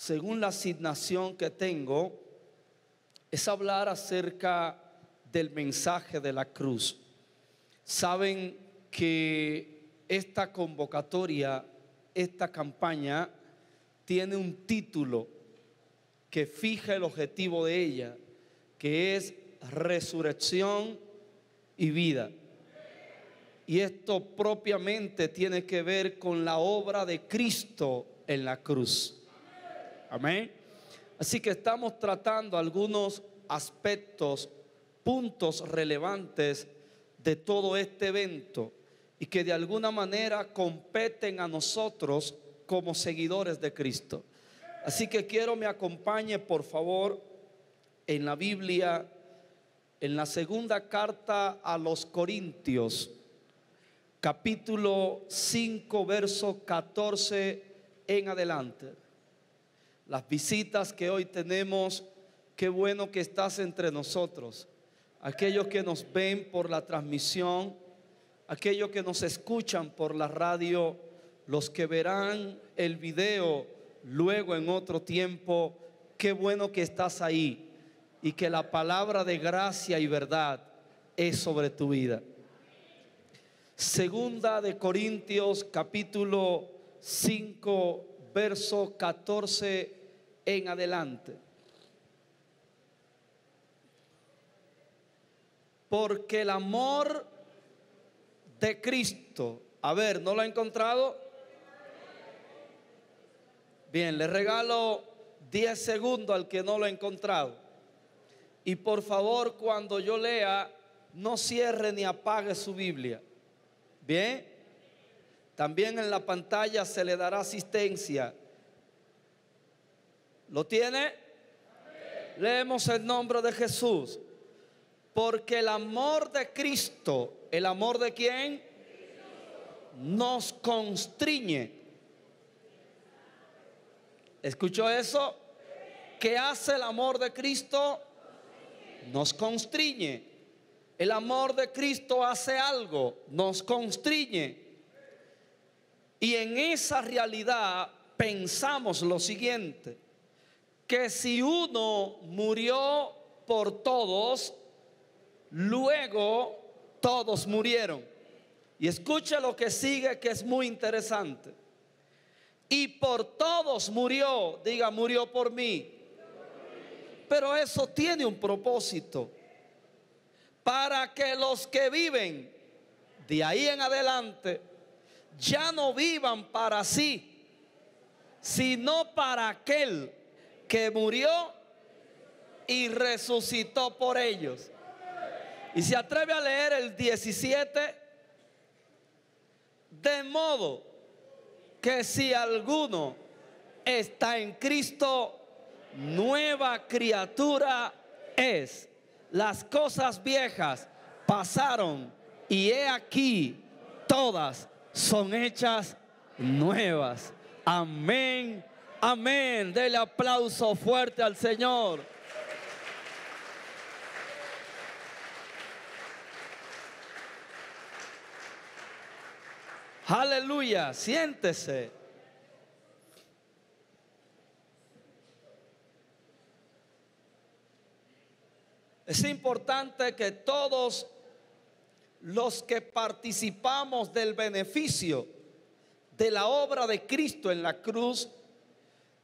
según la asignación que tengo, es hablar acerca del mensaje de la cruz. Saben que esta convocatoria, esta campaña, tiene un título que fija el objetivo de ella, que es resurrección y vida. Y esto propiamente tiene que ver con la obra de Cristo en la cruz. Amén. Así que estamos tratando algunos aspectos, puntos relevantes de todo este evento y que de alguna manera competen a nosotros como seguidores de Cristo. Así que quiero me acompañe por favor en la Biblia, en la segunda carta a los Corintios, capítulo 5, verso 14 en adelante. Las visitas que hoy tenemos, qué bueno que estás entre nosotros. Aquellos que nos ven por la transmisión, aquellos que nos escuchan por la radio, los que verán el video luego en otro tiempo, qué bueno que estás ahí y que la palabra de gracia y verdad es sobre tu vida. Segunda de Corintios capítulo 5 verso 14 en adelante. Porque el amor de Cristo, a ver, ¿no lo ha encontrado? Bien, le regalo 10 segundos al que no lo ha encontrado. Y por favor, cuando yo lea, no cierre ni apague su Biblia. Bien, también en la pantalla se le dará asistencia. ¿Lo tiene? Leemos el nombre de Jesús. Porque el amor de Cristo, ¿el amor de quién? Nos constriñe. ¿Escuchó eso? ¿Qué hace el amor de Cristo? Nos constriñe. El amor de Cristo hace algo, nos constriñe. Y en esa realidad pensamos lo siguiente: que si uno murió por todos, luego todos murieron. Y escuche lo que sigue, que es muy interesante. Y por todos murió, diga, murió por mí. Pero eso tiene un propósito: para que los que viven de ahí en adelante ya no vivan para sí, sino para aquel que murió y resucitó por ellos. Y se atreve a leer el 17. De modo que si alguno está en Cristo, nueva criatura es. Las cosas viejas pasaron y he aquí todas son hechas nuevas. Amén, amén. Dele aplauso fuerte al Señor. Aleluya, siéntese. Es importante que todos los que participamos del beneficio de la obra de Cristo en la cruz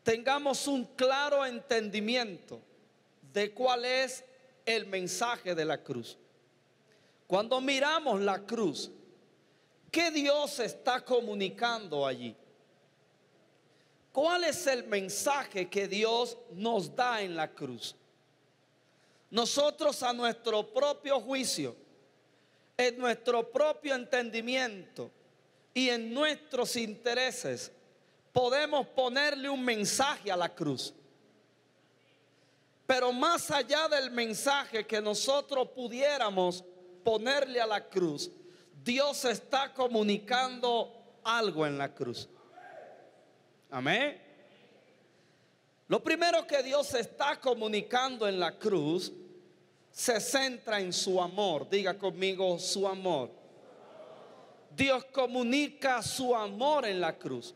tengamos un claro entendimiento de cuál es el mensaje de la cruz. Cuando miramos la cruz, ¿qué Dios está comunicando allí? ¿Cuál es el mensaje que Dios nos da en la cruz? Nosotros, a nuestro propio juicio, en nuestro propio entendimiento y en nuestros intereses, podemos ponerle un mensaje a la cruz. Pero más allá del mensaje que nosotros pudiéramos ponerle a la cruz, Dios está comunicando algo en la cruz. Amén. Lo primero que Dios está comunicando en la cruz se centra en su amor. Diga conmigo, su amor. Dios comunica su amor en la cruz.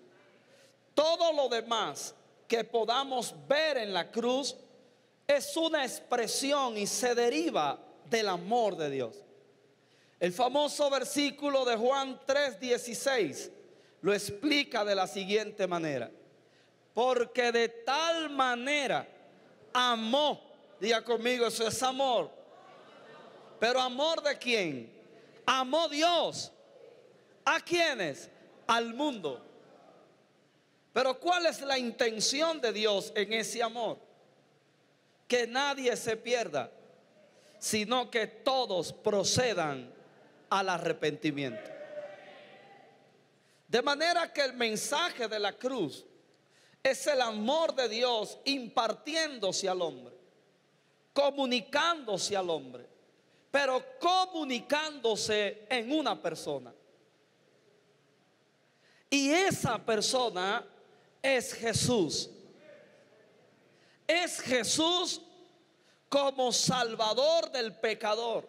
Todo lo demás que podamos ver en la cruz es una expresión y se deriva del amor de Dios. El famoso versículo de Juan 3:16 lo explica de la siguiente manera: porque de tal manera amó, diga conmigo, eso es amor. Pero ¿amor de quién? Amó Dios. ¿A quiénes? Al mundo. Pero ¿cuál es la intención de Dios en ese amor? Que nadie se pierda, sino que todos procedan al arrepentimiento. De manera que el mensaje de la cruz es el amor de Dios impartiéndose al hombre, comunicándose al hombre, pero comunicándose en una persona. Y esa persona es Jesús. Es Jesús como salvador del pecador.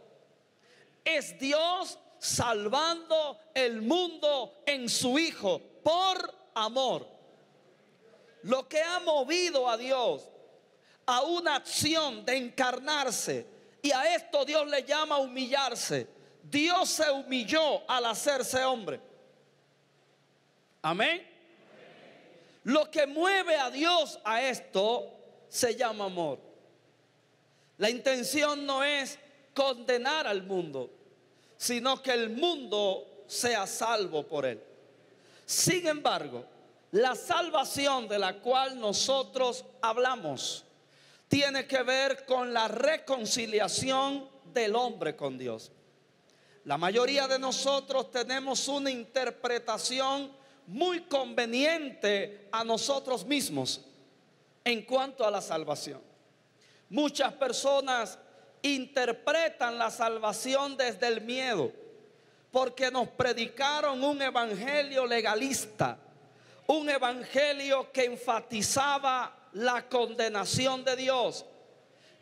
Es Dios salvando el mundo en su Hijo por amor. Lo que ha movido a Dios a una acción de encarnarse, y a esto Dios le llama humillarse. Dios se humilló al hacerse hombre. Amén. Lo que mueve a Dios a esto se llama amor. La intención no es condenar al mundo, sino que el mundo sea salvo por él. Sin embargo, la salvación de la cual nosotros hablamos tiene que ver con la reconciliación del hombre con Dios. La mayoría de nosotros tenemos una interpretación muy conveniente a nosotros mismos en cuanto a la salvación. Muchas personas interpretan la salvación desde el miedo, porque nos predicaron un evangelio legalista, un evangelio que enfatizaba la condenación de Dios,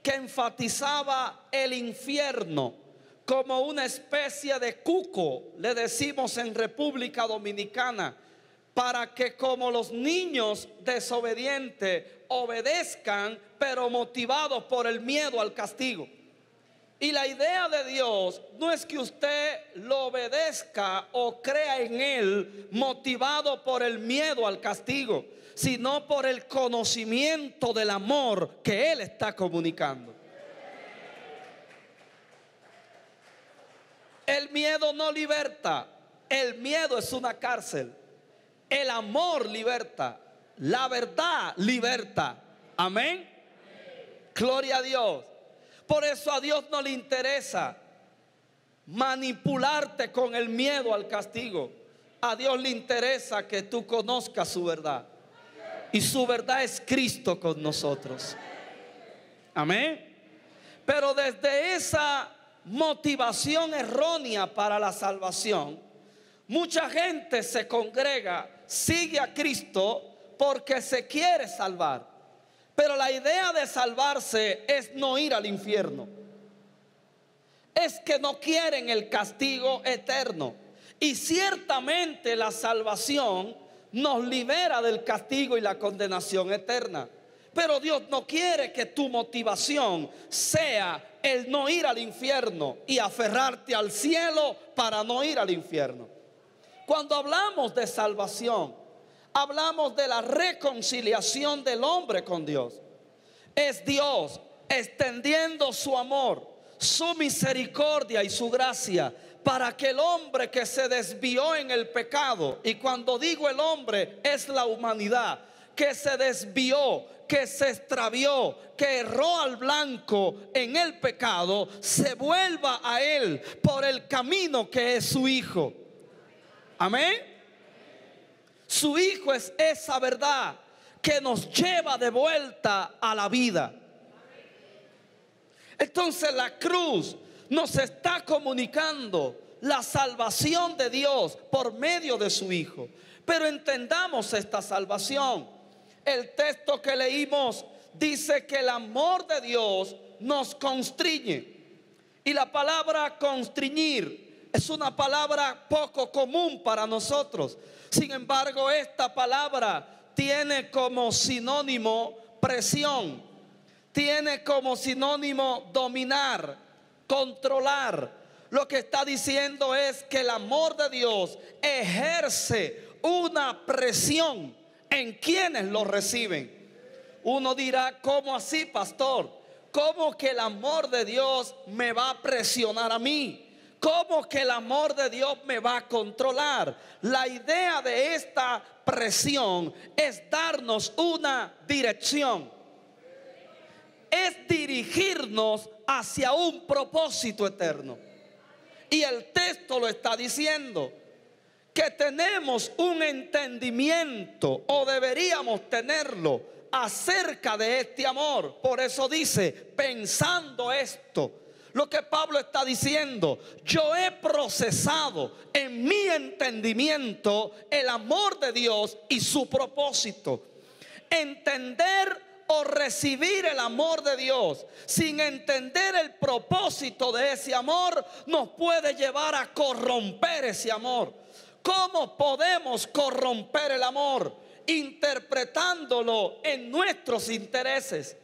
que enfatizaba el infierno como una especie de cuco, le decimos en República Dominicana, para que como los niños desobedientes obedezcan, pero motivados por el miedo al castigo. Y la idea de Dios no es que usted lo obedezca o crea en él motivado por el miedo al castigo, sino por el conocimiento del amor que él está comunicando. El miedo no liberta, el miedo es una cárcel. El amor liberta, la verdad liberta. Amén. Gloria a Dios. Por eso a Dios no le interesa manipularte con el miedo al castigo. A Dios le interesa que tú conozcas su verdad. Y su verdad es Cristo con nosotros. Amén. Pero desde esa motivación errónea para la salvación, mucha gente se congrega, sigue a Cristo porque se quiere salvar. Pero la idea de salvarse es no ir al infierno. Es que no quieren el castigo eterno. Y ciertamente la salvación nos libera del castigo y la condenación eterna. Pero Dios no quiere que tu motivación sea el no ir al infierno y aferrarte al cielo para no ir al infierno. Cuando hablamos de salvación, hablamos de la reconciliación del hombre con Dios. Es Dios extendiendo su amor, su misericordia y su gracia para que el hombre que se desvió en el pecado, y cuando digo el hombre es la humanidad, que se desvió, que se extravió, que erró al blanco en el pecado, se vuelva a él por el camino que es su Hijo. Amén. Su Hijo es esa verdad que nos lleva de vuelta a la vida. Entonces la cruz nos está comunicando la salvación de Dios por medio de su Hijo. Pero entendamos esta salvación. El texto que leímos dice que el amor de Dios nos constriñe. Y la palabra constriñir es una palabra poco común para nosotros. Sin embargo, esta palabra tiene como sinónimo presión, tiene como sinónimo dominar, controlar. Lo que está diciendo es que el amor de Dios ejerce una presión en quienes lo reciben. Uno dirá, ¿cómo así, pastor? ¿Cómo que el amor de Dios me va a presionar a mí? ¿Cómo que el amor de Dios me va a controlar? La idea de esta presión es darnos una dirección, es dirigirnos hacia un propósito eterno. Y el texto lo está diciendo, que tenemos un entendimiento, o deberíamos tenerlo, acerca de este amor. Por eso dice, pensando esto. Lo que Pablo está diciendo, yo he procesado en mi entendimiento el amor de Dios y su propósito. Entender o recibir el amor de Dios sin entender el propósito de ese amor nos puede llevar a corromper ese amor. ¿Cómo podemos corromper el amor? Interpretándolo en nuestros intereses,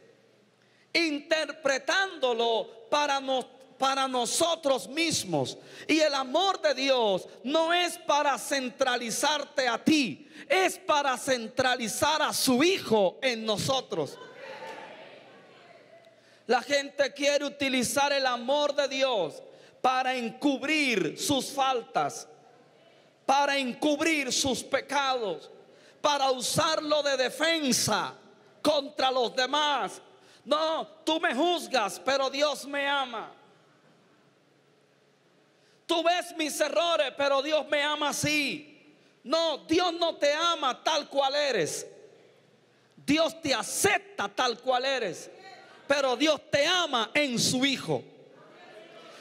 interpretándolo para nosotros mismos. Y el amor de Dios no es para centralizarte a ti, es para centralizar a su Hijo en nosotros. La gente quiere utilizar el amor de Dios para encubrir sus faltas, para encubrir sus pecados, para usarlo de defensa contra los demás. No, tú me juzgas, pero Dios me ama. Tú ves mis errores, pero Dios me ama así. No, Dios no te ama tal cual eres. Dios te acepta tal cual eres, pero Dios te ama en su Hijo.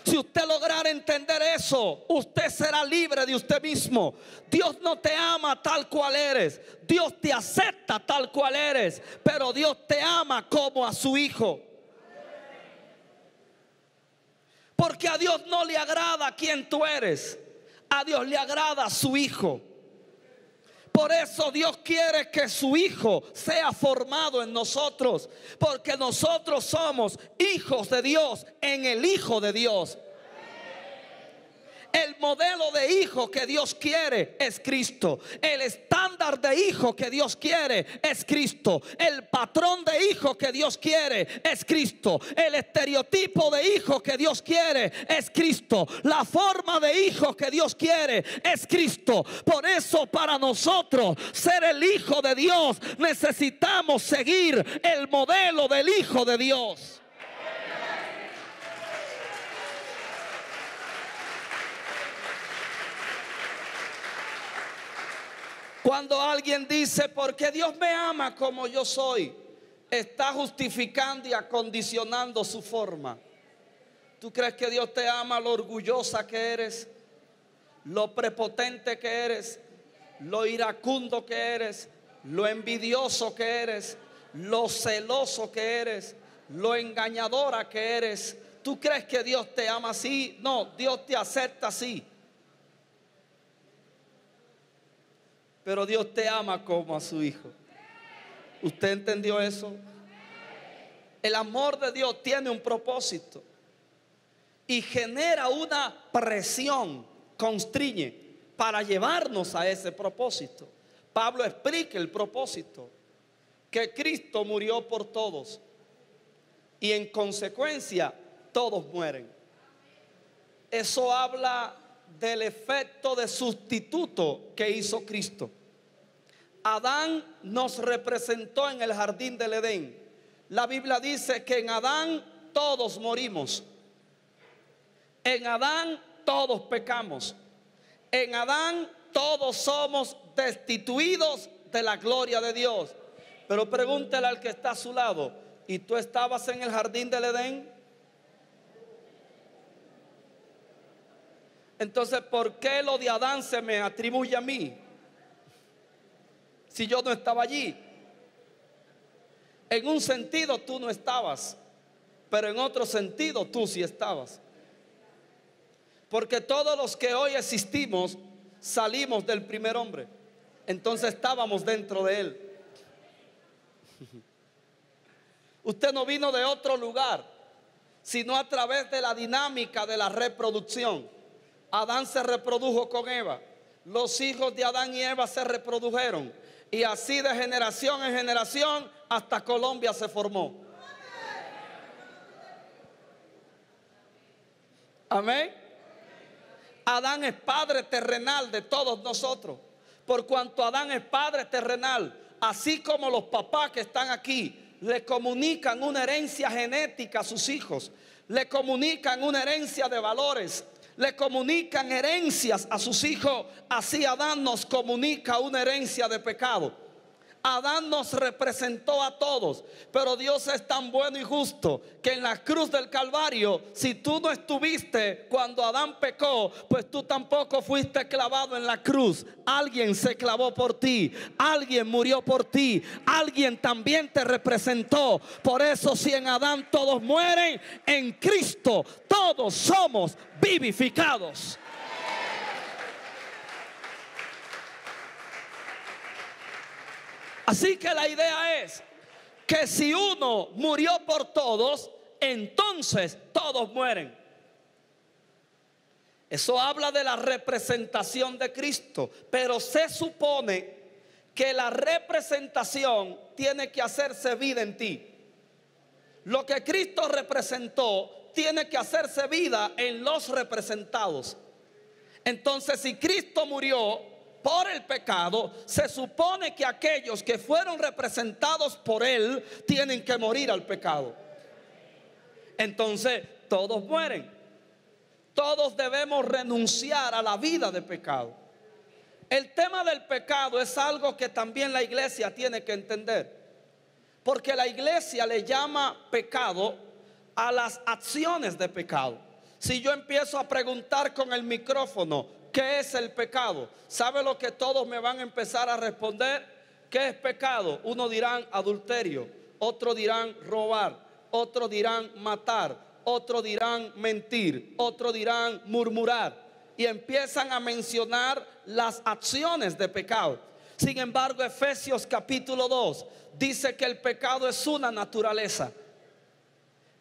Si usted lograra entender eso, usted será libre de usted mismo. Dios no te ama tal cual eres. Dios te acepta tal cual eres, pero Dios te ama como a su Hijo. Porque a Dios no le agrada quien tú eres. A Dios le agrada su Hijo. Por eso Dios quiere que su Hijo sea formado en nosotros, porque nosotros somos hijos de Dios en el Hijo de Dios. El modelo de hijo que Dios quiere es Cristo. El estándar de hijo que Dios quiere es Cristo. El patrón de hijo que Dios quiere es Cristo. El estereotipo de hijo que Dios quiere es Cristo. La forma de hijo que Dios quiere es Cristo. Por eso, para nosotros ser el Hijo de Dios, necesitamos seguir el modelo del Hijo de Dios. Cuando alguien dice, porque Dios me ama como yo soy, está justificando y acondicionando su forma. ¿Tú crees que Dios te ama lo orgullosa que eres, lo prepotente que eres, lo iracundo que eres, lo envidioso que eres, lo celoso que eres, lo engañadora que eres? ¿Tú crees que Dios te ama así? No, Dios te acepta así. Pero Dios te ama como a su Hijo. ¿Usted entendió eso? El amor de Dios tiene un propósito y genera una presión, constriñe para llevarnos a ese propósito. Pablo explica el propósito, que Cristo murió por todos y en consecuencia todos mueren. Eso habla del efecto de sustituto que hizo Cristo. Adán nos representó en el jardín del Edén. La Biblia dice que en Adán todos morimos. En Adán todos pecamos. En Adán todos somos destituidos de la gloria de Dios. Pero pregúntele al que está a su lado, ¿y tú estabas en el jardín del Edén? Entonces, ¿por qué lo de Adán se me atribuye a mí si yo no estaba allí? En un sentido tú no estabas, pero en otro sentido tú sí estabas. Porque todos los que hoy existimos salimos del primer hombre. Entonces estábamos dentro de él. Usted no vino de otro lugar, sino a través de la dinámica de la reproducción. Adán se reprodujo con Eva. Los hijos de Adán y Eva se reprodujeron. Y así de generación en generación hasta Colombia se formó. Amén. Adán es padre terrenal de todos nosotros. Por cuanto Adán es padre terrenal, así como los papás que están aquí le comunican una herencia genética a sus hijos, le comunican una herencia de valores, le comunican herencias a sus hijos, así Adán nos comunica una herencia de pecado. Adán nos representó a todos, pero Dios es tan bueno y justo que en la cruz del Calvario, si tú no estuviste cuando Adán pecó, pues tú tampoco fuiste clavado en la cruz. Alguien se clavó por ti, alguien murió por ti, alguien también te representó. Por eso si en Adán todos mueren, en Cristo todos somos vivificados. Así que la idea es que si uno murió por todos, entonces todos mueren. Eso habla de la representación de Cristo, pero se supone que la representación tiene que hacerse vida en ti. Lo que Cristo representó tiene que hacerse vida en los representados. Entonces, si Cristo murió por el pecado, se supone que aquellos que fueron representados por Él tienen que morir al pecado. Entonces todos mueren. Todos debemos renunciar a la vida de pecado. El tema del pecado es algo que también la iglesia tiene que entender, porque la iglesia le llama pecado a las acciones de pecado. Si yo empiezo a preguntar con el micrófono, ¿qué es el pecado? ¿Sabe lo que todos me van a empezar a responder? ¿Qué es pecado? Uno dirán adulterio, otro dirán robar, otro dirán matar, otro dirán mentir, otro dirán murmurar. Y empiezan a mencionar las acciones de pecado. Sin embargo, Efesios capítulo 2 dice que el pecado es una naturaleza.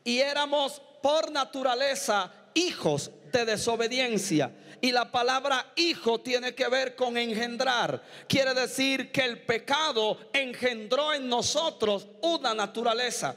Y éramos por naturaleza hijos de desobediencia. Y la palabra hijo tiene que ver con engendrar. Quiere decir que el pecado engendró en nosotros una naturaleza.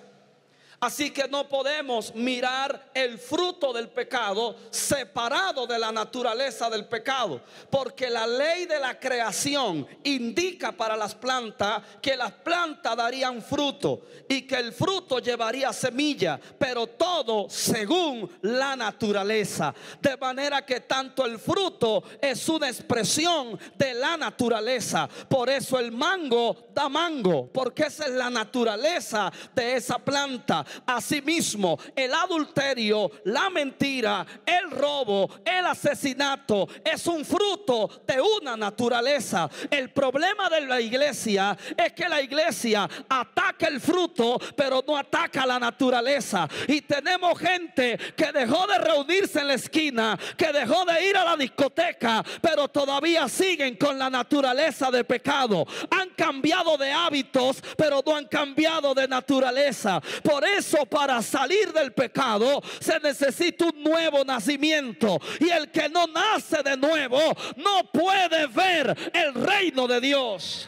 Así que no podemos mirar el fruto del pecado separado de la naturaleza del pecado, porque la ley de la creación indica para las plantas que las plantas darían fruto y que el fruto llevaría semilla, pero todo según la naturaleza. De manera que tanto el fruto es una expresión de la naturaleza. Por eso el mango da mango, porque esa es la naturaleza de esa planta. Asimismo, el adulterio, la mentira, el robo, el asesinato es un fruto de una naturaleza. El problema de la iglesia es que la iglesia ataca el fruto, pero no ataca la naturaleza. Y tenemos gente que dejó de reunirse en la esquina, que dejó de ir a la discoteca, pero todavía siguen con la naturaleza de pecado. Han cambiado de hábitos, pero no han cambiado de naturaleza. Por eso, para salir del pecado se necesita un nuevo nacimiento, y el que no nace de nuevo no puede ver el reino de Dios.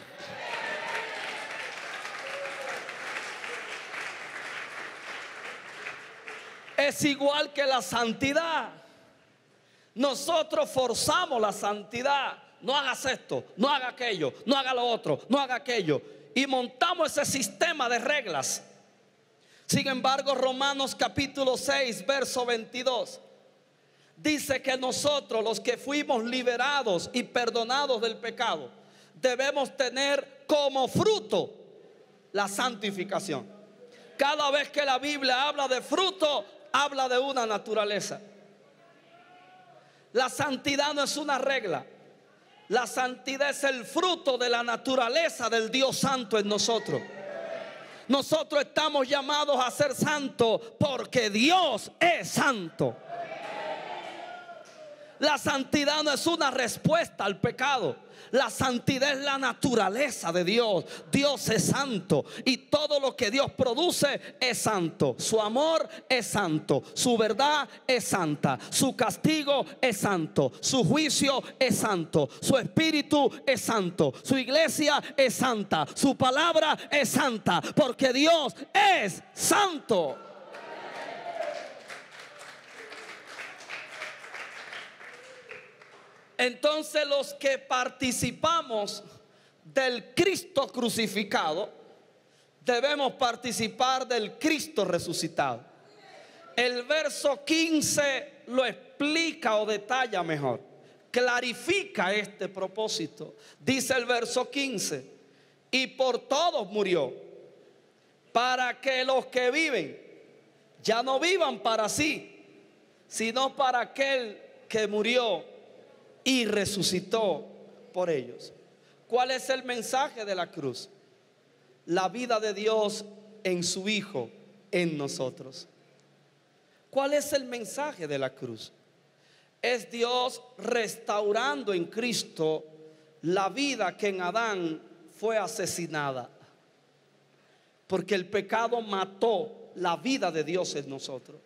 Es igual que la santidad. Nosotros forzamos la santidad. No hagas esto, no haga aquello, no haga lo otro, no haga aquello, y montamos ese sistema de reglas. Sin embargo, Romanos capítulo 6 verso 22 dice que nosotros, los que fuimos liberados y perdonados del pecado, debemos tener como fruto la santificación. Cada vez que la Biblia habla de fruto, habla de una naturaleza. La santidad no es una regla. La santidad es el fruto de la naturaleza del Dios Santo en nosotros. Nosotros estamos llamados a ser santos porque Dios es santo. La santidad no es una respuesta al pecado. La santidad es la naturaleza de Dios. Dios es santo y todo lo que Dios produce es santo. Su amor es santo, su verdad es santa, su castigo es santo, su juicio es santo, su espíritu es santo, su iglesia es santa, su palabra es santa, porque Dios es santo. Entonces los que participamos del Cristo crucificado, debemos participar del Cristo resucitado. El verso 15 lo explica o detalla mejor, clarifica este propósito. Dice el verso 15: y por todos murió, para que los que viven ya no vivan para sí, sino para aquel que murió y resucitó por ellos. ¿Cuál es el mensaje de la cruz? La vida de Dios en su Hijo, en nosotros. ¿Cuál es el mensaje de la cruz? Es Dios restaurando en Cristo la vida que en Adán fue asesinada, porque el pecado mató la vida de Dios en nosotros.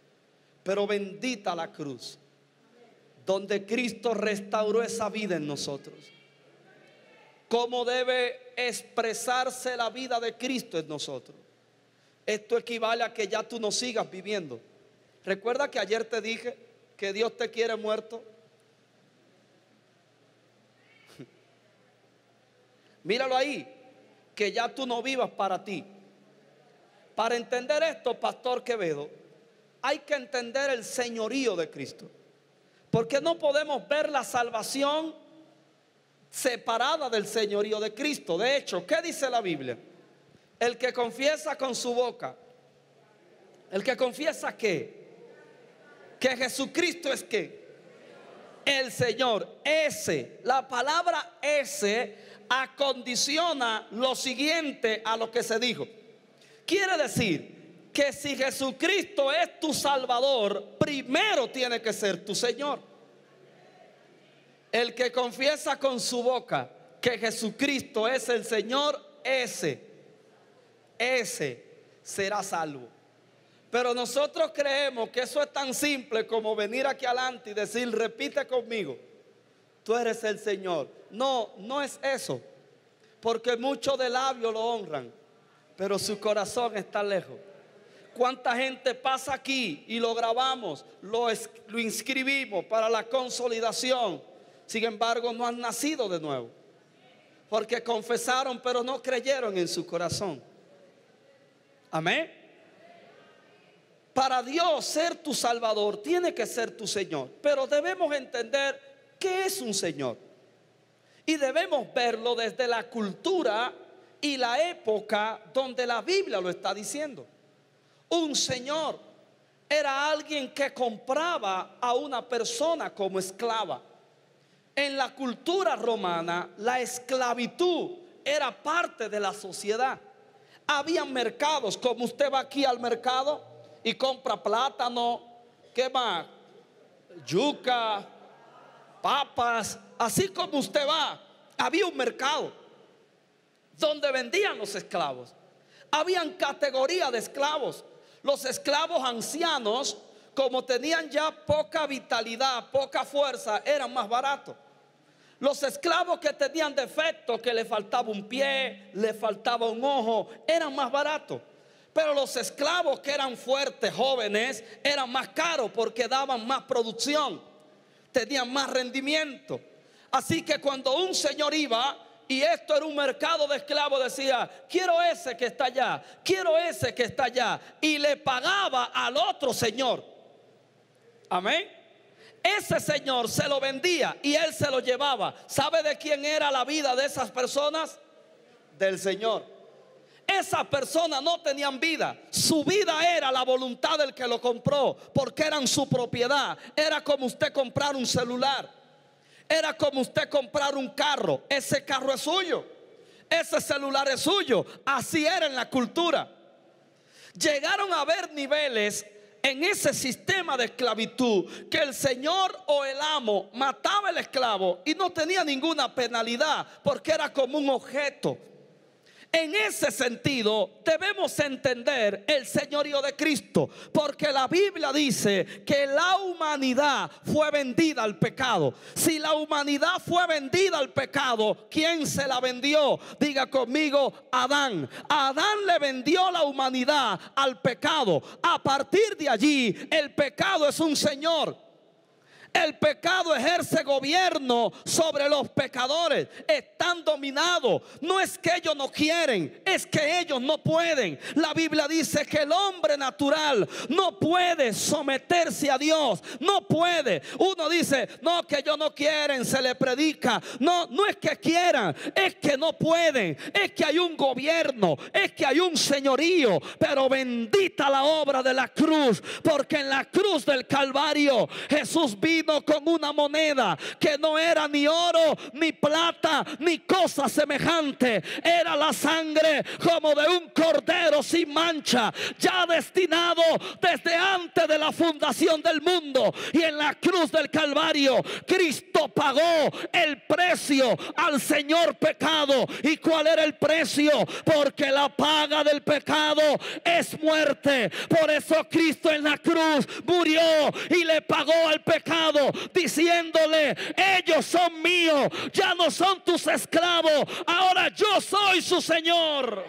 Pero bendita la cruz, donde Cristo restauró esa vida en nosotros. ¿Cómo debe expresarse la vida de Cristo en nosotros? Esto equivale a que ya tú no sigas viviendo. Recuerda que ayer te dije que Dios te quiere muerto. Míralo ahí, que ya tú no vivas para ti. Para entender esto, Pastor Quevedo, hay que entender el señorío de Cristo. Porque no podemos ver la salvación separada del señorío de Cristo. De hecho, ¿qué dice la Biblia? El que confiesa con su boca, el que confiesa que Jesucristo es que el Señor, ese, la palabra ese acondiciona lo siguiente a lo que se dijo. Quiere decir que si Jesucristo es tu Salvador, primero tiene que ser tu Señor. El que confiesa con su boca que Jesucristo es el Señor, ese será salvo. Pero nosotros creemos que eso es tan simple como venir aquí adelante y decir: repite conmigo, tú eres el Señor. No, no es eso, porque muchos de labios lo honran, pero su corazón está lejos. ¿Cuánta gente pasa aquí y lo grabamos, lo inscribimos para la consolidación? Sin embargo, no han nacido de nuevo, porque confesaron pero no creyeron en su corazón. Amén. Para Dios ser tu Salvador tiene que ser tu Señor, pero debemos entender qué es un Señor y debemos verlo desde la cultura y la época donde la Biblia lo está diciendo. Un señor era alguien que compraba a una persona como esclava. En la cultura romana, la esclavitud era parte de la sociedad. Había mercados, como usted va aquí al mercado y compra plátano, ¿qué más? Yuca, papas. Así como usted va, había un mercado donde vendían los esclavos. Habían categoría de esclavos. Los esclavos ancianos, como tenían ya poca vitalidad, poca fuerza, eran más baratos. Los esclavos que tenían defectos, que le faltaba un pie, le faltaba un ojo, eran más baratos. Pero los esclavos que eran fuertes, jóvenes, eran más caros porque daban más producción, tenían más rendimiento. Así que cuando un señor iba, y esto era un mercado de esclavos, decía: quiero ese que está allá, quiero ese que está allá, y le pagaba al otro señor. Amén. Ese señor se lo vendía y él se lo llevaba. ¿Sabe de quién era la vida de esas personas? Del Señor. Esas personas no tenían vida. Su vida era la voluntad del que lo compró, porque eran su propiedad. Era como usted comprar un celular, era como usted comprar un carro. Ese carro es suyo, ese celular es suyo. Así era en la cultura. Llegaron a haber niveles en ese sistema de esclavitud, que el señor o el amo mataba al esclavo y no tenía ninguna penalidad porque era como un objeto. En ese sentido debemos entender el señorío de Cristo, porque la Biblia dice que la humanidad fue vendida al pecado. Si la humanidad fue vendida al pecado, ¿quién se la vendió? Diga conmigo, Adán. Adán le vendió la humanidad al pecado. A partir de allí, el pecado es un señor. El pecado ejerce gobierno sobre los pecadores. Están dominados. No es que ellos no quieren, es que ellos no pueden. La Biblia dice que el hombre natural no puede someterse a Dios. No puede. Uno dice, no, que ellos no quieren, se le predica. No, no es que quieran, es que no pueden. Es que hay un gobierno, es que hay un señorío. Pero bendita la obra de la cruz, porque en la cruz del Calvario Jesús vino con una moneda que no era ni oro, ni plata, ni cosa semejante. Era la sangre como de un cordero sin mancha, ya destinado desde antes de la fundación del mundo. Y en la cruz del Calvario Cristo pagó el precio al Señor pecado. ¿Y cuál era el precio? Porque la paga del pecado es muerte. Por eso Cristo en la cruz murió y le pagó al pecado, diciéndole, ellos son míos, ya no son tus esclavos, ahora yo soy su Señor.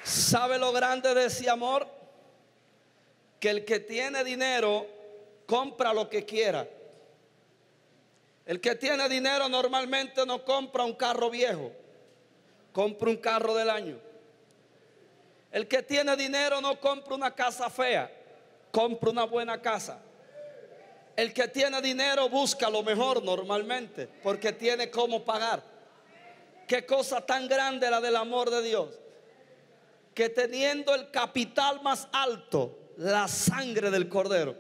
¿Sabe lo grande de ese amor? Que el que tiene dinero compra lo que quiera. El que tiene dinero normalmente no compra un carro viejo, compra un carro del año. El que tiene dinero no compra una casa fea, compra una buena casa. El que tiene dinero busca lo mejor normalmente, porque tiene cómo pagar. Qué cosa tan grande la del amor de Dios, que teniendo el capital más alto, la sangre del cordero,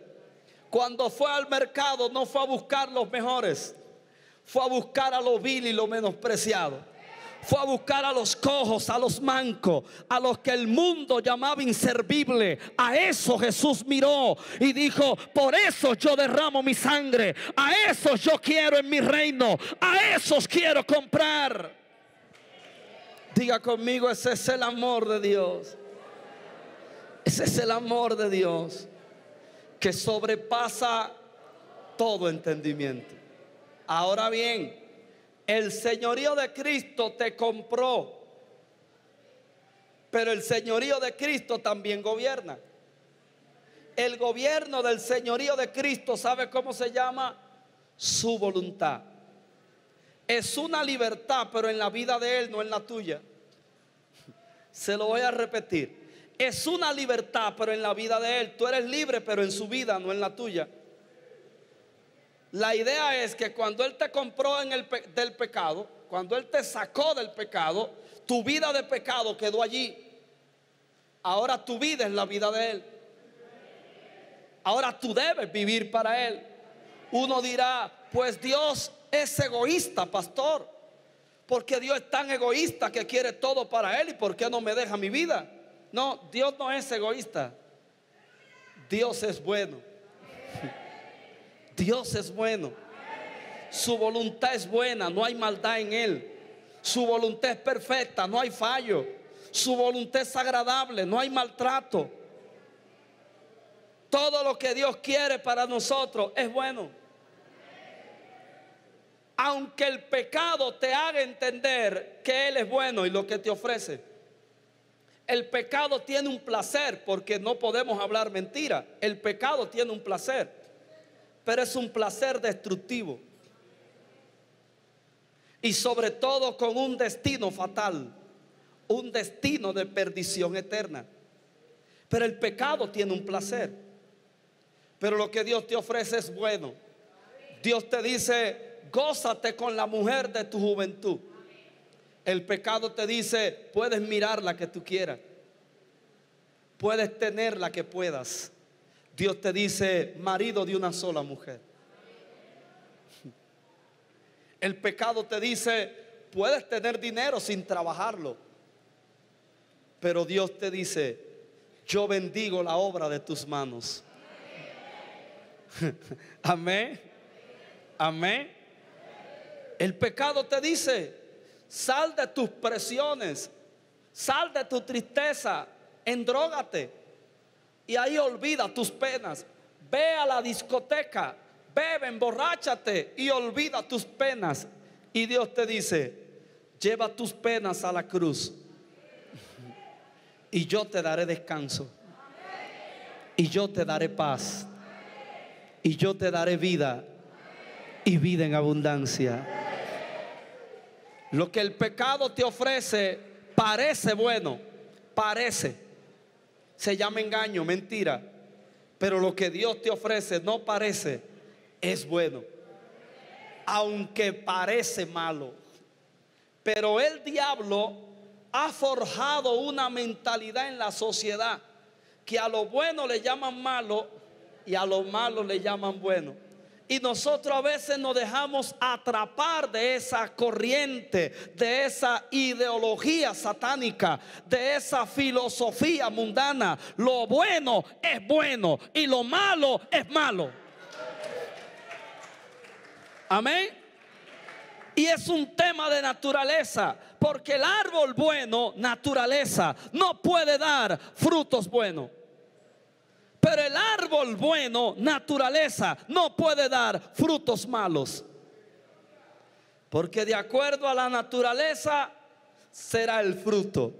cuando fue al mercado no fue a buscar los mejores, fue a buscar a lo vil y lo menospreciado. Fue a buscar a los cojos, a los mancos, a los que el mundo llamaba inservible. A eso Jesús miró y dijo, por eso yo derramo mi sangre. A esos yo quiero en mi reino. A esos quiero comprar. Diga conmigo, ese es el amor de Dios. Ese es el amor de Dios que sobrepasa todo entendimiento. Ahora bien, el señorío de Cristo te compró, pero el señorío de Cristo también gobierna. El gobierno del señorío de Cristo, ¿sabe cómo se llama? Su voluntad. Es una libertad, pero en la vida de Él, no en la tuya. Se lo voy a repetir. Es una libertad, pero en la vida de Él. Tú eres libre, pero en su vida, no en la tuya. La idea es que cuando Él te compró del pecado, cuando Él te sacó del pecado, tu vida de pecado quedó allí. Ahora tu vida es la vida de Él. Ahora tú debes vivir para Él. Uno dirá, pues Dios es egoísta, pastor, porque Dios es tan egoísta que quiere todo para Él, ¿y por qué no me deja mi vida? No, Dios no es egoísta. Dios es bueno. Dios es bueno. Su voluntad es buena, no hay maldad en Él. Su voluntad es perfecta, no hay fallo. Su voluntad es agradable, no hay maltrato. Todo lo que Dios quiere para nosotros es bueno. Aunque el pecado te haga entender que Él es bueno y lo que te ofrece. El pecado tiene un placer, porque no podemos hablar mentira. El pecado tiene un placer, pero es un placer destructivo. Y sobre todo con un destino fatal, un destino de perdición eterna. Pero el pecado tiene un placer, pero lo que Dios te ofrece es bueno. Dios te dice, gózate con la mujer de tu juventud. El pecado te dice, puedes mirar la que tú quieras, puedes tener la que puedas. Dios te dice, marido de una sola mujer. El pecado te dice, puedes tener dinero sin trabajarlo. Pero Dios te dice, yo bendigo la obra de tus manos. Amén. Amén. El pecado te dice, sal de tus presiones, sal de tu tristeza, endrógate y ahí olvida tus penas. Ve a la discoteca, bebe, emborráchate y olvida tus penas. Y Dios te dice, lleva tus penas a la cruz y yo te daré descanso, y yo te daré paz, y yo te daré vida, y vida en abundancia. Lo que el pecado te ofrece parece bueno, parece, se llama engaño, mentira. Pero lo que Dios te ofrece no parece, es bueno, aunque parece malo. Pero el diablo ha forjado una mentalidad en la sociedad que a lo bueno le llaman malo y a lo malo le llaman bueno. Y nosotros a veces nos dejamos atrapar de esa corriente, de esa ideología satánica, de esa filosofía mundana. Lo bueno es bueno y lo malo es malo. Amén. Y es un tema de naturaleza, porque el árbol bueno, naturaleza, no puede dar frutos buenos. Pero el árbol bueno, naturaleza, no puede dar frutos malos. Porque de acuerdo a la naturaleza será el fruto.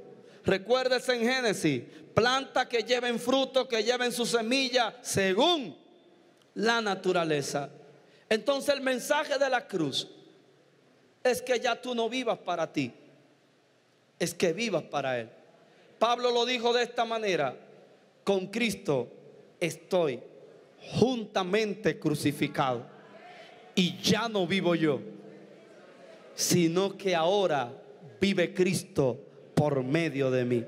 Recuérdese en Génesis, plantas que lleven fruto, que lleven su semilla, según la naturaleza. Entonces el mensaje de la cruz es que ya tú no vivas para ti, es que vivas para Él. Pablo lo dijo de esta manera: con Cristo estoy juntamente crucificado, y ya no vivo yo, sino que ahora vive Cristo por medio de mí.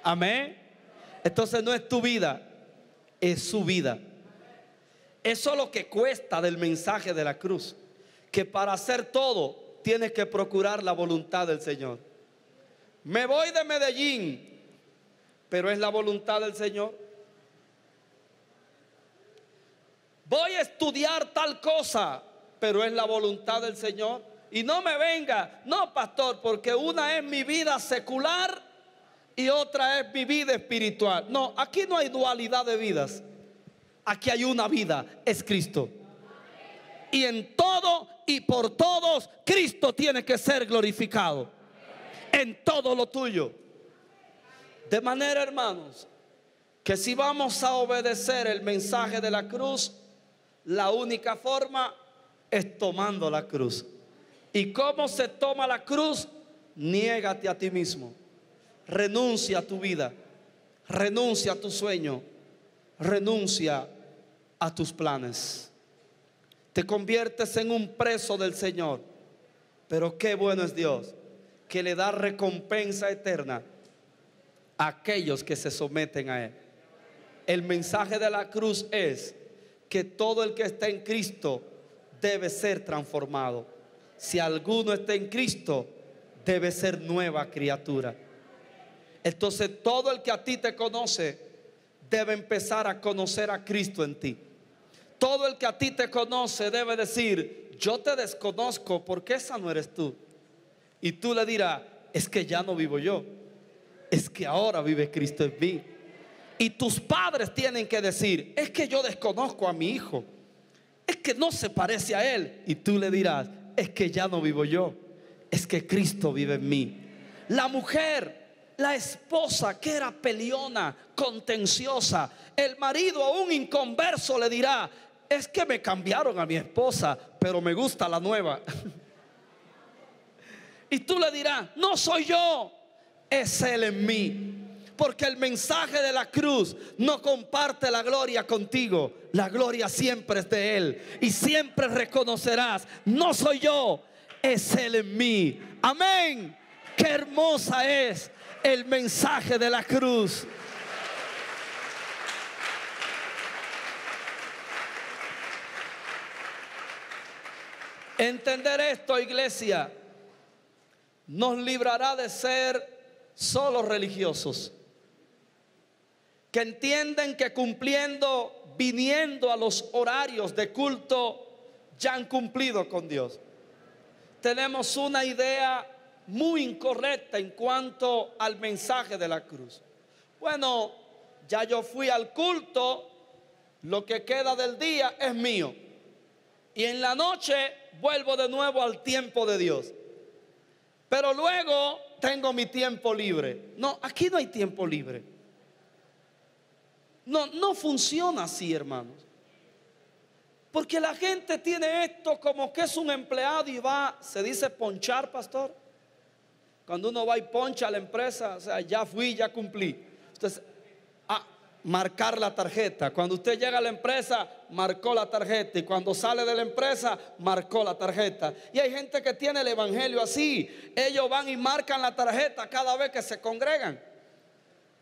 Amén. Entonces no es tu vida, es su vida. Eso es lo que cuesta del mensaje de la cruz, que para hacer todo tienes que procurar la voluntad del Señor. Me voy de Medellín, pero es la voluntad del Señor. Voy a estudiar tal cosa, pero es la voluntad del Señor. Y no me venga, no, pastor, porque una es mi vida secular y otra es mi vida espiritual. No, aquí no hay dualidad de vidas. Aquí hay una vida, es Cristo. Y en todo y por todos, Cristo tiene que ser glorificado. En todo lo tuyo. De manera, hermanos, que si vamos a obedecer el mensaje de la cruz, la única forma es tomando la cruz. ¿Y cómo se toma la cruz? Niégate a ti mismo. Renuncia a tu vida. Renuncia a tu sueño. Renuncia a tus planes. Te conviertes en un preso del Señor. Pero qué bueno es Dios, que le da recompensa eterna a aquellos que se someten a Él. El mensaje de la cruz es que todo el que está en Cristo debe ser transformado. Si alguno está en Cristo, debe ser nueva criatura. Entonces todo el que a ti te conoce debe empezar a conocer a Cristo en ti. Todo el que a ti te conoce debe decir: yo te desconozco porque esa no eres tú. Y tú le dirás: es que ya no vivo yo, es que ahora vive Cristo en mí. Y tus padres tienen que decir: es que yo desconozco a mi hijo, es que no se parece a él. Y tú le dirás: es que ya no vivo yo, es que Cristo vive en mí. La mujer, la esposa que era peleona, contenciosa, el marido aún inconverso le dirá: es que me cambiaron a mi esposa, pero me gusta la nueva. Y tú le dirás: no soy yo, es Él en mí. Porque el mensaje de la cruz no comparte la gloria contigo. La gloria siempre es de Él. Y siempre reconocerás: no soy yo, es Él en mí. Amén. Qué hermosa es el mensaje de la cruz. Entender esto, iglesia, nos librará de ser solo religiosos, que entienden que cumpliendo, viniendo a los horarios de culto, ya han cumplido con Dios. Tenemos una idea muy incorrecta en cuanto al mensaje de la cruz. Bueno, ya yo fui al culto, lo que queda del día es mío, y en la noche vuelvo de nuevo al tiempo de Dios, pero luego tengo mi tiempo libre. No, aquí no hay tiempo libre. No funciona así, hermanos. Porque la gente tiene esto como que es un empleado y va, se dice ponchar, pastor. Cuando uno va y poncha a la empresa, o sea, ya fui, ya cumplí. Entonces, marcar la tarjeta. Cuando usted llega a la empresa, marcó la tarjeta. Y cuando sale de la empresa, marcó la tarjeta. Y hay gente que tiene el evangelio así. Ellos van y marcan la tarjeta cada vez que se congregan.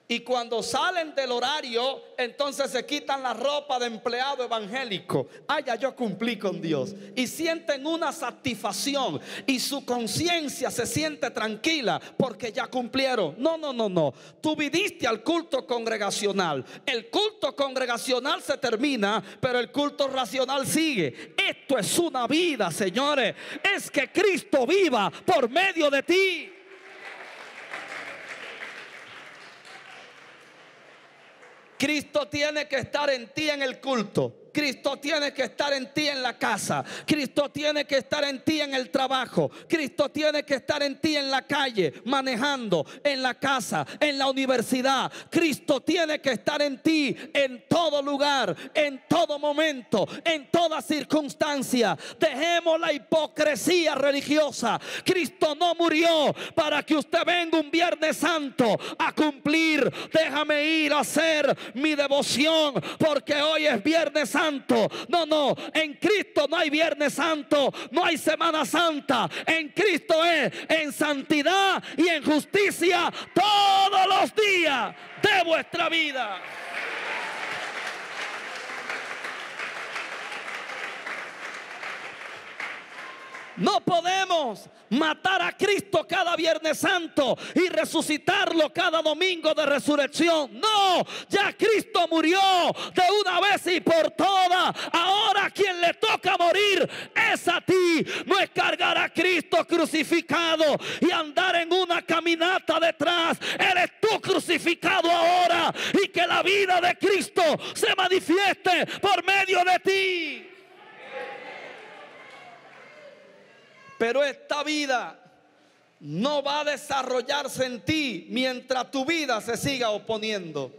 Y cuando salen del horario, entonces se quitan la ropa de empleado evangélico. Ya yo cumplí con Dios. Y sienten una satisfacción. Y su conciencia se siente tranquila porque ya cumplieron. No. Tú viniste al culto congregacional. El culto congregacional se termina, pero el culto racional sigue. Esto es una vida, señores. Es que Cristo viva por medio de ti. Cristo tiene que estar en ti en el culto. Cristo tiene que estar en ti en la casa. Cristo tiene que estar en ti en el trabajo. Cristo tiene que estar en ti en la calle, manejando, en la casa, en la universidad. Cristo tiene que estar en ti en todo lugar, en todo momento, en toda circunstancia. Dejemos la hipocresía religiosa. Cristo no murió para que usted venga un Viernes Santo a cumplir. Déjame ir a hacer mi devoción porque hoy es Viernes Santo. No, en Cristo no hay Viernes Santo, no hay Semana Santa. En Cristo es en santidad y en justicia todos los días de vuestra vida. No podemos matar a Cristo cada Viernes Santo y resucitarlo cada domingo de resurrección. No, ya Cristo murió de una vez y por todas. Ahora a quien le toca morir es a ti. No es cargar a Cristo crucificado y andar en una caminata detrás. Eres tú crucificado ahora, y que la vida de Cristo se manifieste por medio de ti. Pero esta vida no va a desarrollarse en ti mientras tu vida se siga oponiendo.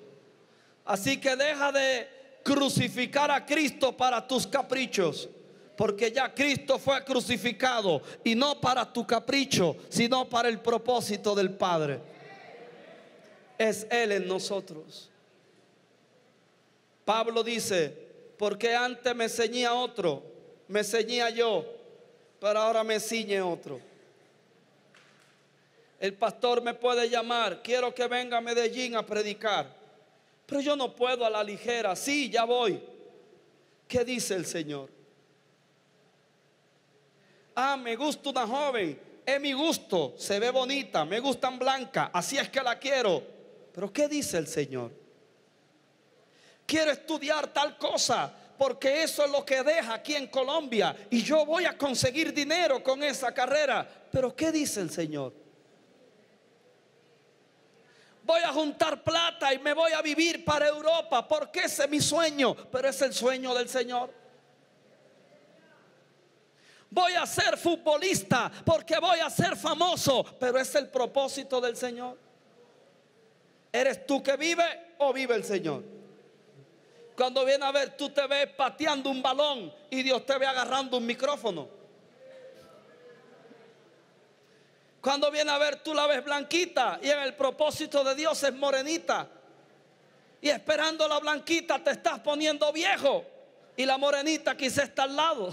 Así que deja de crucificar a Cristo para tus caprichos, porque ya Cristo fue crucificado, y no para tu capricho, sino para el propósito del Padre. Es Él en nosotros. Pablo dice: porque antes me ceñía otro, me ceñía yo, pero ahora me ciñe otro. El pastor me puede llamar: quiero que venga a Medellín a predicar, pero yo no puedo a la ligera. Sí, ya voy. ¿Qué dice el Señor? Me gusta una joven, es mi gusto, se ve bonita, me gustan blancas, así es que la quiero. Pero ¿qué dice el Señor? Quiero estudiar tal cosa, porque eso es lo que deja aquí en Colombia, y yo voy a conseguir dinero con esa carrera. Pero ¿qué dice el Señor? Voy a juntar plata y me voy a vivir para Europa, porque ese es mi sueño. Pero es el sueño del Señor. Voy a ser futbolista porque voy a ser famoso, pero es el propósito del Señor. ¿Eres tú que vive o vive el Señor? Cuando viene a ver, tú te ves pateando un balón y Dios te ve agarrando un micrófono. Cuando viene a ver, tú la ves blanquita y en el propósito de Dios es morenita. Y esperando la blanquita te estás poniendo viejo, y la morenita quizá está al lado.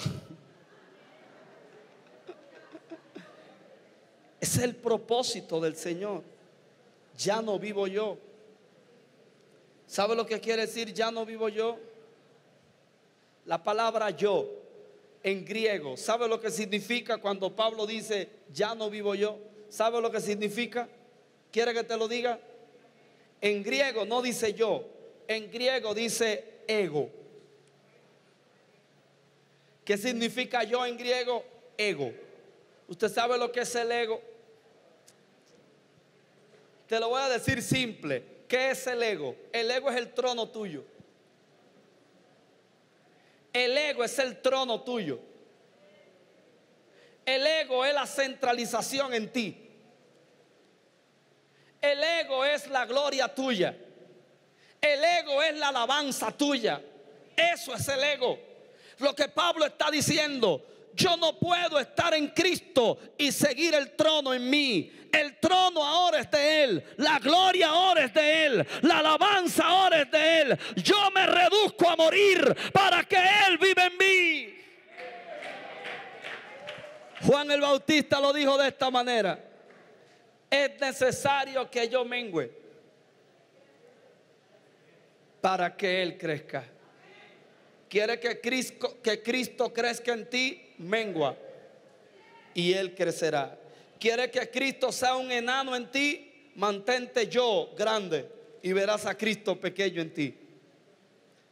Es el propósito del Señor. Ya no vivo yo. ¿Sabe lo que quiere decir ya no vivo yo? La palabra yo en griego. ¿Sabe lo que significa cuando Pablo dice, ya no vivo yo? ¿Sabe lo que significa? ¿Quiere que te lo diga? En griego no dice yo, en griego dice ego. ¿Qué significa yo en griego? Ego. ¿Usted sabe lo que es el ego? Te lo voy a decir simple. ¿Qué es el ego? El ego es el trono tuyo. El ego es el trono tuyo. El ego es la centralización en ti. El ego es la gloria tuya. El ego es la alabanza tuya. Eso es el ego. Lo que Pablo está diciendo: yo no puedo estar en Cristo y seguir el trono en mí. El trono ahora es de Él. La gloria ahora es de Él. La alabanza ahora es de Él. Yo me reduzco a morir para que Él viva en mí. Juan el Bautista lo dijo de esta manera: es necesario que yo mengüe para que Él crezca. Quiere que Cristo crezca en ti, mengua y Él crecerá. Quiere que Cristo sea un enano en ti, mantente yo grande y verás a Cristo pequeño en ti.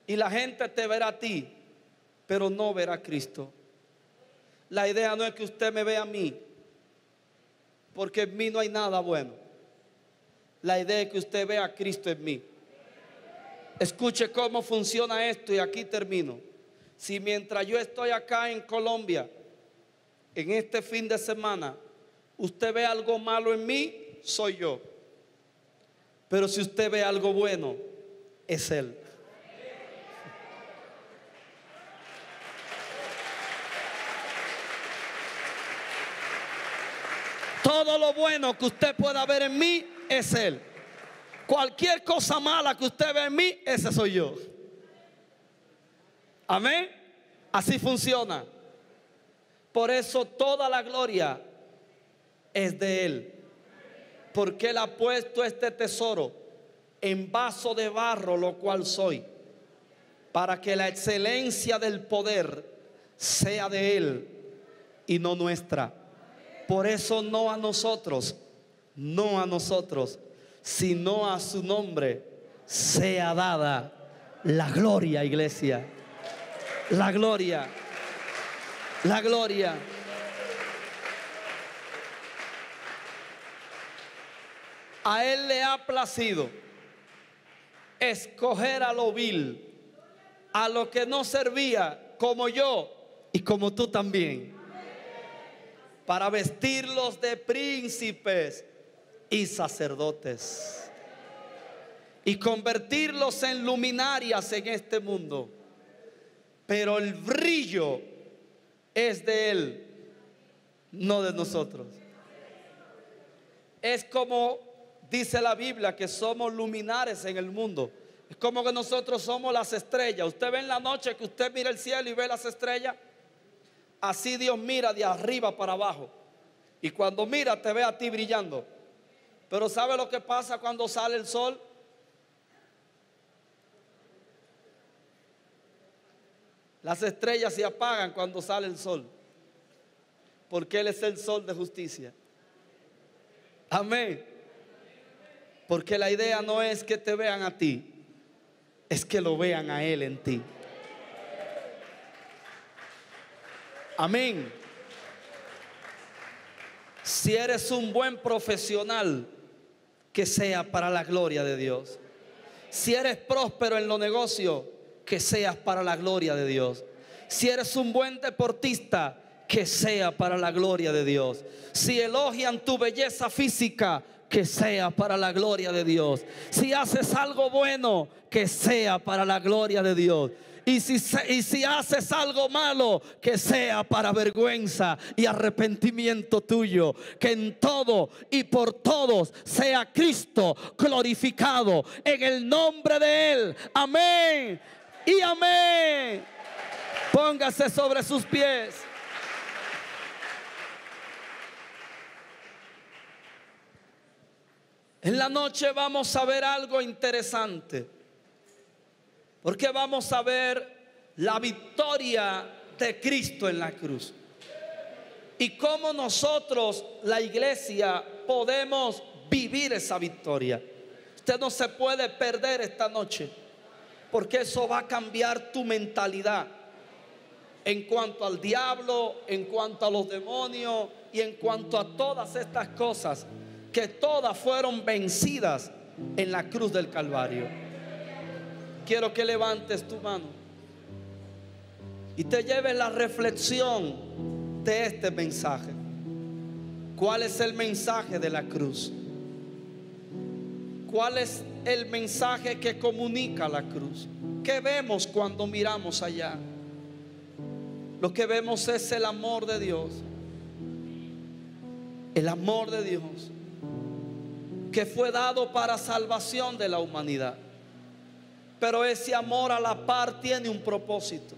Y la gente te verá a ti, pero no verá a Cristo. La idea no es que usted me vea a mí, porque en mí no hay nada bueno. La idea es que usted vea a Cristo en mí. Escuche cómo funciona esto y aquí termino. Si mientras yo estoy acá en Colombia, en este fin de semana, usted ve algo malo en mí, soy yo. Pero si usted ve algo bueno, es Él. Todo lo bueno que usted pueda ver en mí es Él. Cualquier cosa mala que usted ve en mí, ese soy yo. Amén. Así funciona. Por eso toda la gloria es de Él. Porque Él ha puesto este tesoro en vaso de barro, lo cual soy, para que la excelencia del poder sea de Él y no nuestra. Por eso no a nosotros, no a nosotros, sino a su nombre sea dada la gloria, iglesia. La gloria. La gloria. A Él le ha placido escoger a lo vil, a lo que no servía, como yo y como tú también, para vestirlos de príncipes y sacerdotes y convertirlos en luminarias en este mundo. Pero el brillo es de Él, no de nosotros. Es como dice la Biblia que somos luminares en el mundo. Es como que nosotros somos las estrellas. Usted ve en la noche que usted mira el cielo y ve las estrellas. Así Dios mira de arriba para abajo. Y cuando mira te ve a ti brillando. Pero ¿sabe lo que pasa cuando sale el sol? Las estrellas se apagan cuando sale el sol, porque Él es el sol de justicia. Amén. Porque la idea no es que te vean a ti, es que lo vean a Él en ti. Amén. Si eres un buen profesional, que sea para la gloria de Dios. Si eres próspero en los negocios, que seas para la gloria de Dios. Si eres un buen deportista, que sea para la gloria de Dios. Si elogian tu belleza física, que sea para la gloria de Dios. Si haces algo bueno, que sea para la gloria de Dios. Y si haces algo malo, que sea para vergüenza y arrepentimiento tuyo. Que en todo y por todos sea Cristo glorificado, en el nombre de Él. Amén y amén. Póngase sobre sus pies. En la noche vamos a ver algo interesante, porque vamos a ver la victoria de Cristo en la cruz. Y cómo nosotros, la iglesia, podemos vivir esa victoria. Usted no se puede perder esta noche, porque eso va a cambiar tu mentalidad en cuanto al diablo, en cuanto a los demonios y en cuanto a todas estas cosas, que todas fueron vencidas en la cruz del Calvario. Quiero que levantes tu mano y te lleves la reflexión de este mensaje. ¿Cuál es el mensaje de la cruz? ¿Cuál es el mensaje que comunica la cruz? ¿Qué vemos cuando miramos allá? Lo que vemos es el amor de Dios. El amor de Dios que fue dado para salvación de la humanidad. Pero ese amor a la par tiene un propósito.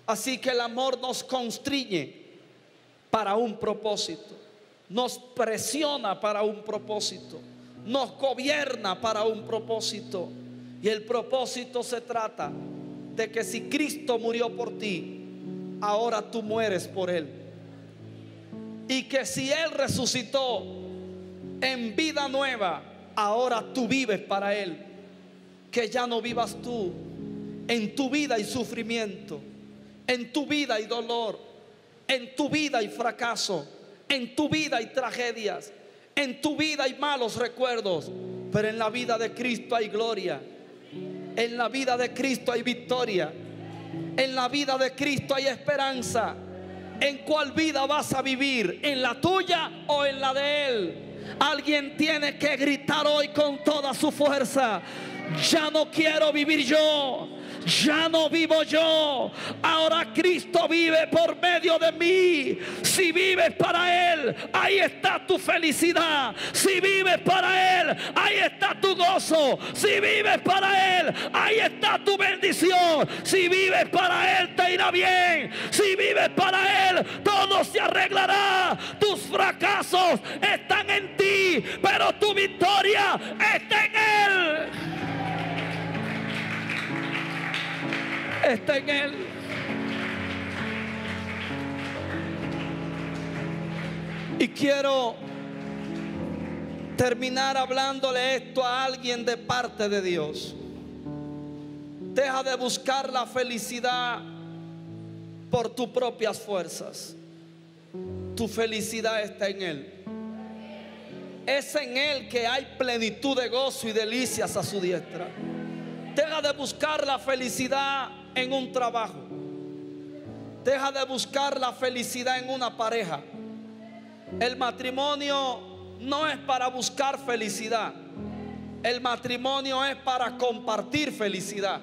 Así que el amor nos constriñe para un propósito, nos presiona para un propósito, nos gobierna para un propósito. Y el propósito se trata de que si Cristo murió por ti, ahora tú mueres por Él. Y que si Él resucitó en vida nueva, ahora tú vives para Él. Que ya no vivas tú. En tu vida hay sufrimiento, en tu vida hay dolor, en tu vida hay fracaso, en tu vida hay tragedias, en tu vida hay malos recuerdos. Pero en la vida de Cristo hay gloria. En la vida de Cristo hay victoria. En la vida de Cristo hay esperanza. ¿En cuál vida vas a vivir? ¿En la tuya o en la de Él? Alguien tiene que gritar hoy con toda su fuerza: ya no quiero vivir yo, ya no vivo yo, ahora Cristo vive por medio de mí. Si vives para Él, ahí está tu felicidad. Si vives para Él, ahí está tu gozo. Si vives para Él, ahí está tu bendición. Si vives para Él, te irá bien. Si vives para Él, todo se arreglará. Tus fracasos están en ti, pero tu victoria está en Él. Está en Él. Y quiero terminar hablándole esto a alguien de parte de Dios. Deja de buscar la felicidad por tus propias fuerzas. Tu felicidad está en Él. Es en Él que hay plenitud de gozo y delicias a su diestra. Deja de buscar la felicidad en un trabajo. Deja de buscar la felicidad en una pareja. El matrimonio no es para buscar felicidad. El matrimonio es para compartir felicidad.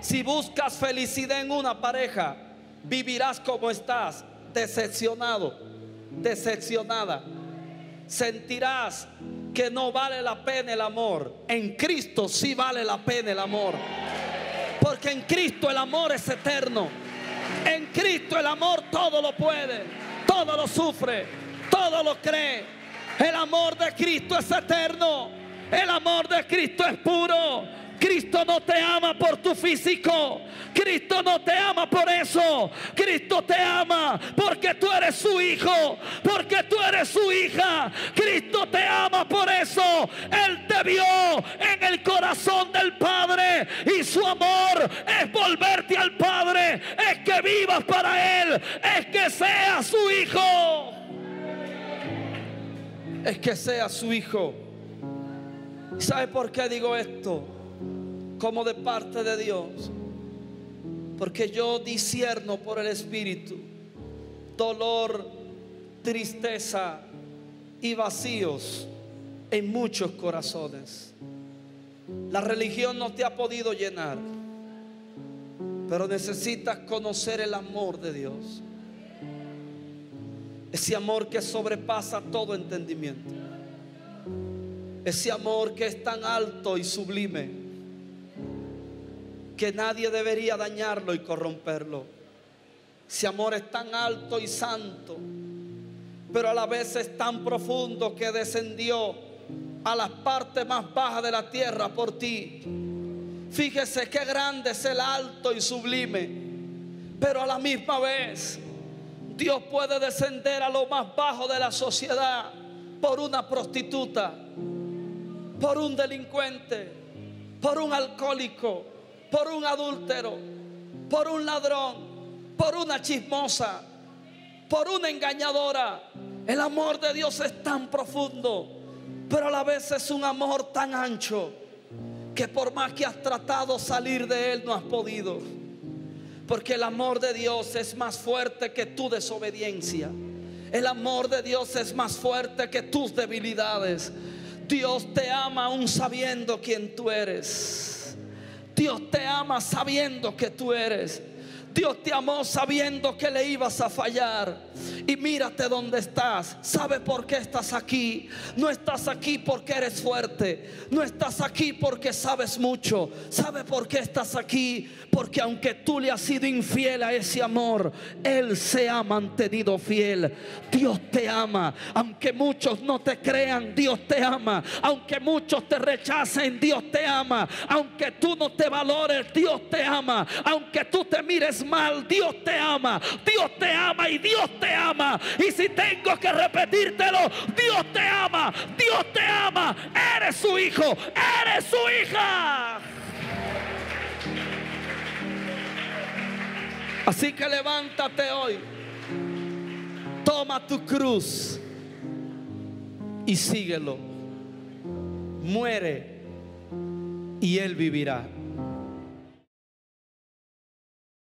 Si buscas felicidad en una pareja, vivirás como estás, decepcionado, decepcionada. Sentirás que no vale la pena el amor. En Cristo sí vale la pena el amor, porque en Cristo el amor es eterno. En Cristo el amor todo lo puede, todo lo sufre, todo lo cree. El amor de Cristo es eterno. El amor de Cristo es puro. Cristo no te ama por tu físico. Cristo no te ama por eso. Cristo te ama porque tú eres su hijo, porque tú eres su hija. Cristo te ama por eso. Él te vio en el corazón del Padre y su amor es volverte al Padre, es que vivas para Él, es que seas su hijo, es que seas su hijo. ¿Sabe por qué digo esto? Como de parte de Dios, porque yo discierno por el Espíritu dolor, tristeza y vacíos en muchos corazones. La religión no te ha podido llenar, pero necesitas conocer el amor de Dios, ese amor que sobrepasa todo entendimiento, ese amor que es tan alto y sublime que nadie debería dañarlo y corromperlo. Ese amor es tan alto y santo, pero a la vez es tan profundo que descendió a las partes más bajas de la tierra por ti. Fíjese qué grande es el alto y sublime, Pero a la misma vez, Dios puede descender a lo más bajo de la sociedad por una prostituta, por un delincuente, por un alcohólico, por un adúltero, por un ladrón, por una chismosa, por una engañadora. El amor de Dios es tan profundo, pero a la vez es un amor tan ancho que por más que has tratado salir de él, no has podido. Porque el amor de Dios es más fuerte que tu desobediencia. El amor de Dios es más fuerte que tus debilidades. Dios te ama aún sabiendo quién tú eres. Dios te ama sabiendo que tú eres. Dios te amó sabiendo que le ibas a fallar. Y mírate dónde estás. ¿Sabe por qué estás aquí? No estás aquí porque eres fuerte. No estás aquí porque sabes mucho. ¿Sabe por qué estás aquí? Porque aunque tú le has sido infiel a ese amor, Él se ha mantenido fiel. Dios te ama. Aunque muchos no te crean, Dios te ama. Aunque muchos te rechacen, Dios te ama. Aunque tú no te valores, Dios te ama. Aunque tú te mires mal, Dios te ama. Dios te ama y Dios te ama. Y si tengo que repetírtelo, Dios te ama. Dios te ama. Eres su hijo, eres su hija. Así que levántate hoy, toma tu cruz y síguelo. Muere y Él vivirá.